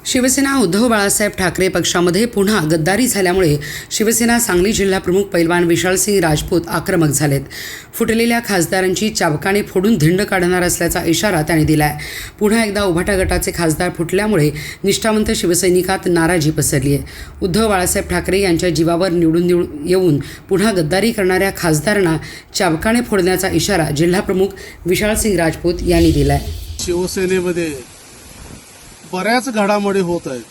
शिवसेना उद्धव बाळासाहेब ठाकरे पक्षामध्ये पुन्हा गद्दारी झाल्यामुळे शिवसेना सांगली जिल्हा प्रमुख पैलवान विशालसिंग राजपूत आक्रमक झालेत। फुटलेल्या खासदारांची चाबकाने फोडून धिंड काढणार असल्याचा इशारा त्यांनी दिलाय। पुन्हा एकदा उभाटा गटाचे खासदार फुटल्यामुळे निष्ठावंत शिवसैनिकात नाराजी पसरली आहे। उद्धव बाळासाहेब ठाकरे यांच्या जीवावर निवडून येऊन पुन्हा गद्दारी करणाऱ्या खासदारांना चाबकाने फोडण्याचा इशारा जिल्हा प्रमुख विशालसिंग राजपूत यांनी दिलाय। शिवसेनेमध्ये बऱ्याच घडामोडी होत आहेत।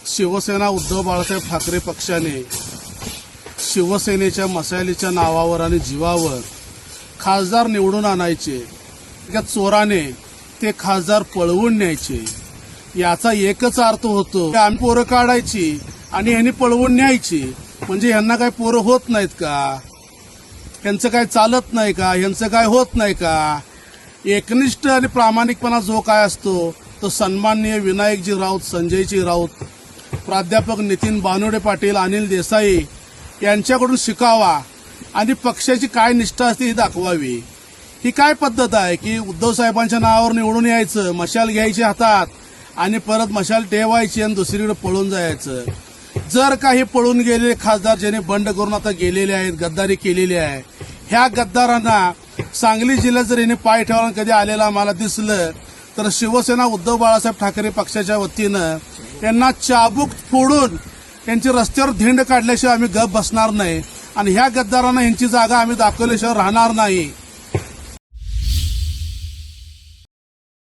शिवसेना उद्धव बाळासाहेब ठाकरे पक्षाने शिवसेनेच्या मशालीच्या नावावर आणि जीवावर खासदार निवडून आणायचे, त्या चोराने ते खासदार पळवून न्यायचे। याचा एकच अर्थ होतो की आम्ही पोरं काढायची आणि ह्यांनी पळवून न्यायची। म्हणजे ह्यांना काय पोरं होत नाहीत का? ह्यांचं काय चालत नाही का? ह्यांचं काय होत नाही का? एकनिष्ठ आणि प्रामाणिकपणा जो काय असतो तो सन्माननीय विनायकजी राऊत, संजयजी राऊत, प्राध्यापक नितीन बानोडे पाटील, अनिल देसाई यांच्याकडून शिकावा आणि पक्षाची काय निष्ठा असते ही दाखवावी। ही काय पद्धत आहे की उद्धव साहेबांच्या नावावर निवडून यायचं, मशाल घ्यायची हातात आणि परत मशाल ठेवायची आणि दुसरीकडे पळून जायचं। जर काही पळून गेलेले खासदार ज्याने बंड करून आता गेलेले आहेत, गद्दारी केलेली आहे, ह्या गद्दारांना सांगली जिल्ह्यात जर याने पाय ठेवून कधी आलेला मला दिसलं तर शिवसेना उद्धव बाळासाहेब ठाकरे पक्षाच्या वतीनं यांना चाबूक फोडून यांची रस्त्यावर धिंड काढल्याशिवाय आम्ही गप बसणार नाही आणि ह्या गद्दारांना यांची जागा आम्ही दाखवल्याशिवाय राहणार नाही।